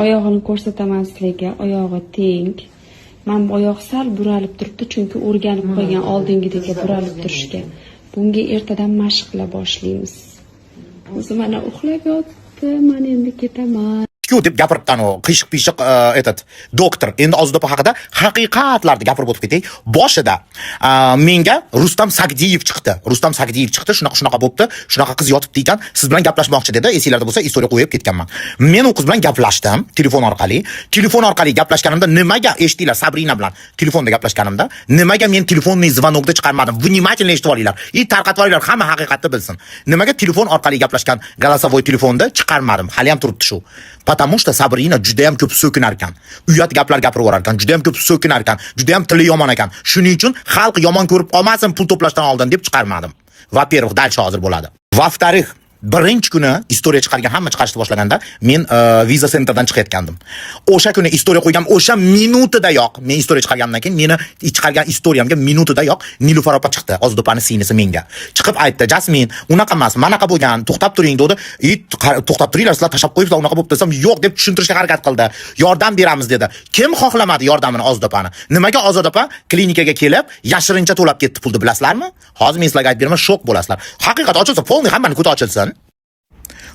oyog'ini ko'rsataman sizlarga. Oyog'i teng. Men bu oyoq sal buralib turibdi, chunki o'rganib qo'ygan oldingidaga buralib turishga. Bunga ertadan mashq qila boshlaymiz. O'zi mana uxlab yotdi, men endi ketaman. deb gapiribdan o qiyshiq-piyshiq doktor. Endi Ozidopa haqida haqiqatlarni gapirib o'tib ketay. Boshida menga Rustam Sagdiyev chiqdi. Shunaqa bo'pti. Shunaqa qiz yotibdi ekan. Siz bilan gaplashmoqchi dedi. Esinglarda bo'lsa, istoriya qo'yib ketganman. Men u qiz bilan gaplashdim telefon orqali. Telefon orqali gaplashganimda nimaga eshitdinglar Sabrina bilan telefonda gaplashganimda, nimaga men telefonni zvonokda chiqarmadim? Vнимательно eshitib olinglar. Tarqatib olinglar, hamma haqiqatni bilsin. Nimaga telefon orqali gaplashgan голосовой telefonda chiqarmadim? Hali ham turibdi shu. Потому что Sabrina juda ham ko'p so'kinar ekan. Uyat gaplar gapirib orar ekan, juda ham ko'p so'kinar ekan, juda ham tili yomon ekan. Shuning uchun xalq yomon ko'rib qolmasin pul to'plashdan oldin deb chiqarmadim. Во-первых, дальше hozir bo'ladi. Во-вторых, birinchi kuni istoriya chiqargan hamma chiqarishni boshlaganda men viza centerdan chiqayotgandim. O'sha kuni istoriya qo'ygan, o'sha minutidayoq men istoriya chiqargandan keyin meni chiqargan istoriyamga minutidayoq Nilufar opa chiqdi. Ozidopaning singlisi menga chiqib aytdi: "Jasmin, unaqa emas, manaqa bo'lgan, to'xtab turing" dedi. To'xtab turinglar, sizlar tashab qo'yibsizlar, unaqa bo'lib desam, "Yo'q" deb tushuntirishga harakat qildi. "Yordam beramiz" dedi. Kim xohlamadi yordamini Ozidopani? Nimaga Ozidopa klinikaga kelib yashirincha to'lab ketdi pulni, bilasizlarmi? Hozir men sizlarga aytib beraman, shok bo'lasizlar. Haqiqat ochilsa, polni hammani ko'zi ochilsin.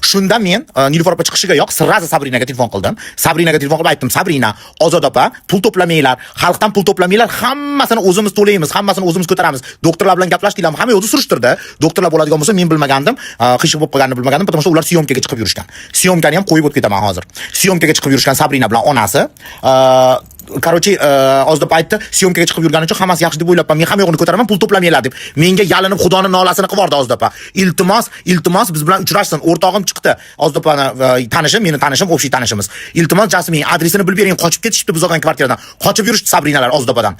Shunda men Nilufar opa chiqishiga yo'q, sirraza Sabrinaga telefon qildim. Sabrinaga telefon qilib aytdim: "Sabrina, Ozidopa pul to'plamanglar, xalqdan pul to'plamanglar, hammasini o'zimiz to'laymiz, hammasini o'zimiz ko'taramiz. Doktorlar bilan gaplashdinglarmi? Hamma o'zi surishtirdi. Doktorlar bo'ladigan bo'lsa, men bilmagandim, qiyshiq bo'lib qolganini bilmagandim, потому что ular syomkaga chiqib yurishgan. Syomkani ham qo'yib o'tib ketaman hozir. Syomkaga chiqib yurishgan Sabrina bilan onasi. Короче, Ozidopa aytdi, syomkaga chiqib yurgani uchun hammasi yaxshi deb o'ylabman. Men hamma yo'g'ini ko'taraman, pul to'plamanglar deb. Menga yalinib Xudoning nolasini qivordi Ozidopa. Iltimos biz bilan uchrashsin. O'rtog'im chiqdi. Ozidopani tanishim, meni tanishim, общий tanishimiz. Iltimos Jasmin, adresini bilib bering, qochib ketishibdi biz olgan kvartiradan. Qochib yurishdi Sabrinalar Ozidopadan.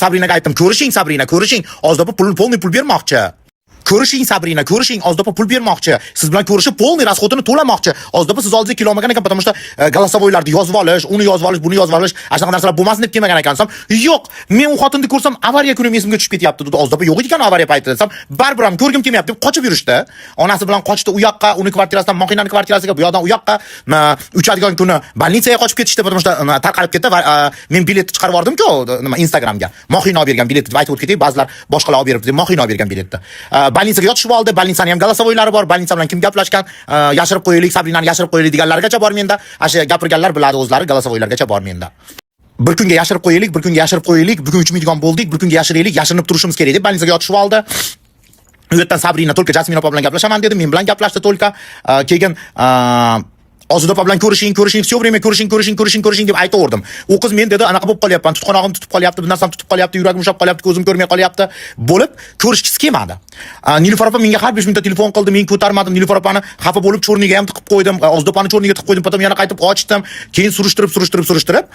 Sabrinaga aytdim: "Ko'rishing Sabrina, ko'rishing. Ozidopa polniy pul bermoqchi. Ko'rishing Sabrina, ko'rishing, Ozidopa pul bermoqchi. Siz bilan ko'rishib polniy rasxotini to'lamoqchi. Ozidopa siz oldingizga kela olmagan ekan, потому что голосовойlarni yozib olish, uni yozib olish, buni yozib olish, shunaqa narsalar bo'lmasin deb kelmagan ekansam, yo'q, men u xotinni ko'rsam avariya kuni esimga tushib ketyapti" dedi. Ozidopa yo'q ekan avariya payti desam, "Baribir ham ko'rgim kelmayapti" deb qochib yurishdi. Onasi bilan qochdi u yoqqa, uni kvartirasidan Moxinaning kvartirasiga, bu yoqdan u yoqqa. Uchadigan kuni больницаga qochib ketishdi, потому что tarqalib ketdi va men biletni chiqarib yubordim-ku, nima Instagramga. Moxina olib bergan biletni deb aytib o'tib ketay, ba'zilar boshqalar olib beribdi deb Moxina olib bergan biletni. Больницаga yotishib oldi. Больницаning ham голосовойлari bor. Больница bilan kim gaplashgan? Yashirib qo'yaylik, Sabrinani yashirib qo'yaylik deganlargacha bor menda. Asha gapirganlar biladi o'zlari, голосовоylargacha bor menda. Bir kunga yashirib qo'yaylik, bir kunga yashirib qo'yaylik, bugun 3 million bo'ldik, bir kunga yashiraylik, yashirinib turishimiz kerak deb больницаga yotishib oldi. U yerdan Sabrina to'lka Jasmin opa bilan gaplashaman dedi, men bilan gaplashdi to'lka. Keyin Ozidopa bilan ko'rishing, всё время ko'rishing deb aytaverdim. U qiz men dedi, anaqa bo'lib qolyapman, tutqanog'im tutib qolyapti, bir narsam tutib qolyapti, yuragim ushab qolyapti, ko'zim ko'rmay qolyapti. Bo'lib ko'rishgisi kelmadi. Nilufar opa menga har 5 minutda telefon qildi, men ko'tarmadim. Nilufar opani xafa bo'lib cho'rniga ham tiqib qo'ydim, Ozidopani cho'rniga tiqib qo'ydim, potom yana qaytib ochdim. Keyin surishtirib,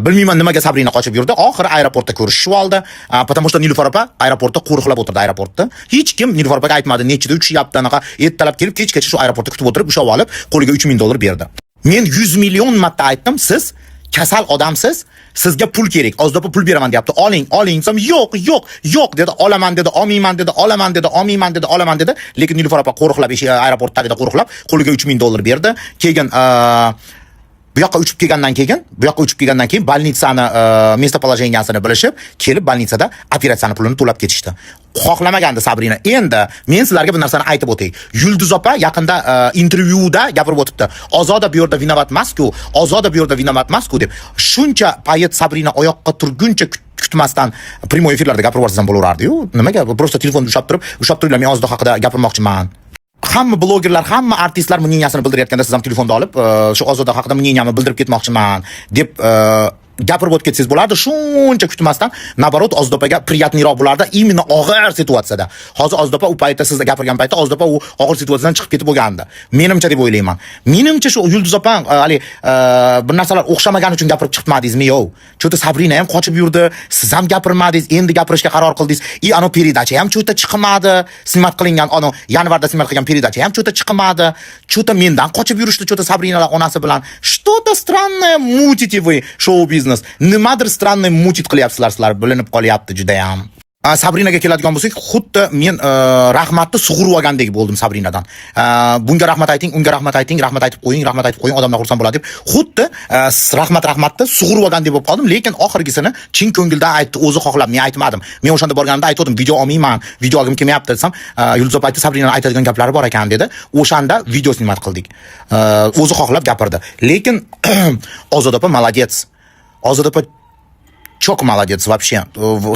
bilmayman nimaga Sabrina qochib yurdi. Oxiri aeroportda ko'rishib oldi. Потому что Nilufar opa aeroportda qo'riqlab o'tirdi aeroportda. Hech kim Nilufar opaga aytmadi, nechida uchyapti, anaqa ertalab kelib, kechgacha shu aeroportda kutib o'tirib, ushlab olib, qo'liga 3 ming dollar berdi. Men 100 million marta aytdim, siz kasal odamsiz, sizga pul kerak. Ozidopa pul beraman deyapti. Oling. Desam, yo'q dedi. Olaman dedi, olmayman dedi, olaman dedi, olmayman dedi, olaman dedi. Lekin Nilufar opa qo'riqlab, aeroport tagida qo'riqlab, qo'liga 3 ming dollar berdi. Keyin bu yoqqa uchib kelgandan keyin больницani местоположениесini bilishib, kelib больницада operatsiyani pulini to'lab ketishdi. Xohlamagandi Sabrina. Endi men sizlarga bir narsani aytib o'tay. Yulduz opa yaqinda intervyuda gapirib o'tibdi. Ozoda bu yerda vinovat emasku, deb. Shuncha payt Sabrina oyoqqa turguncha kutmasdan prямой efirlarda gapirib yuborsam bo'laverardi-yu. Nimaga? Просто telefonni ushab turinglar, men Ozido haqida gapirmoqchiman. Hamma blogerlar, hamma artistlar мнениясini bildirayotganda siz ham telefonni olib, shu Ozido haqida мненияni bildirib ketmoqchiman deb gapirib o'tib ketsangiz bo'lardi. Shuncha kutmasdan, nabarot Ozidopaga приятныйroq bo'lardi, именно og'ir situatsiyada. Hozir Ozidopa u paytda sizga gapirgan paytda Ozidopa u og'ir situatsiyadan chiqib ketib bo'lgandi. Menimcha deb o'ylayman. Menimcha shu Yulduz opa hali bir narsalar o'xshamagan uchun gapirib chiqmadingizmi yo'q? Cho'ta Sabrina ham qochib yurdi, siz ham gapirmadingiz, endi gapirishga qaror qildingiz. Ano передача ham cho'ta chiqmadi. Siymat qilingan, yanvarda siymat qilgan передача ham cho'ta chiqmadi. Cho'ta mendan qochib yurishdi, cho'ta Sabrinalar onasi bilan. Что-то странное мутите вы, шоу-бизнес. Nimadir странный mutit qilyapsizlar, sizlar bilinib qolyapti juda ham. Sabrinaga keladigan bo'lsak, xuddi men rahmatni sug'urib olgandek bo'ldim Sabrinadan. Bunga rahmat ayting, unga rahmat ayting, rahmat aytib qo'ying, odamlar xursand bo'ladi deb xuddi rahmatni sug'urib olgandek bo'lib qoldim, lekin oxirgisini chin ko'ngildan aytdi, o'zi xohlab, men aytmadim. Men o'shanda borganimda aytdim, video olmayman, video olgim kelmayapti desam, Yulduz opa aytdi, Sabrinaning aytadigan gaplari bor ekan dedi. O'shanda video snimat qildik. O'zi xohlab gapirdi. Lekin Ozoda opa молодец. Ozoda opa çok молодец вообще.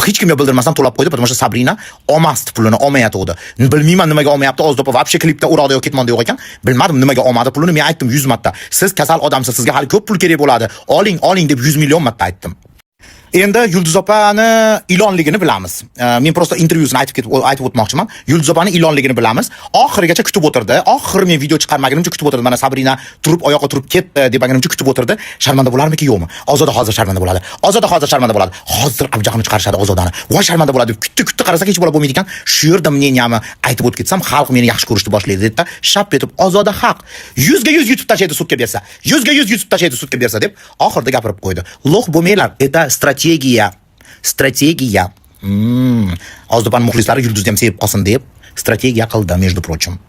Hech kimga bildirmasdan to'lab qo'ydi, потому что Sabrina olmasdi pulini, olmayotdi. Bilmayman nimaga olmayapti. Ozoda opa вообще klipda uroqda yo'q ketmonda yo'q ekan. Bilmadim nimaga olmadi pulini. Men aytdim 100 marta. Siz kasal odamsiz, sizga hali ko'p pul kerak bo'ladi. Oling deb 100 million marta aytdim. Endi Yulduz opani ilonligini bilamiz. Men prosta intervyusini aytib o'tmoqchiman. Yulduz opani ilonligini bilamiz. Oxirigacha kutib o'tirdi. Oxir men video chiqarmagunimcha kutib o'tirdi. Mana Sabrina oyoqqa turib ketdi deganimcha kutib o'tirdi. Sharmanda bo'larmiki yo'qmi? Ozoda hozir sharmanda bo'ladi. Ozoda hozir sharmanda bo'ladi. Hozir abjahini chiqarishadi Ozodani. Voy sharmanda bo'ladi deb kutdi qarasak hech bola bo'lmaydi ekan. Shu yerda meniyami aytib o'tib ketsam, xalq meni yaxshi ko'rishni boshlaydi dedi-da, shap etib Ozoda haq. 100 ga 100 yutib tashlaydi sudga bersa. 100 ga 100 yutib tashlaydi sudga bersa deb oxirida gapirib qo'ydi. Lo'q bo'lmanglar. Это strategiya. Ozdoban muxlislari Yulduzni ham sevib qolsin deb strategiya qildi, между прочим.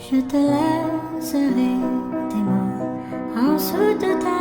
Je te laisserai tes mots en dessous de ta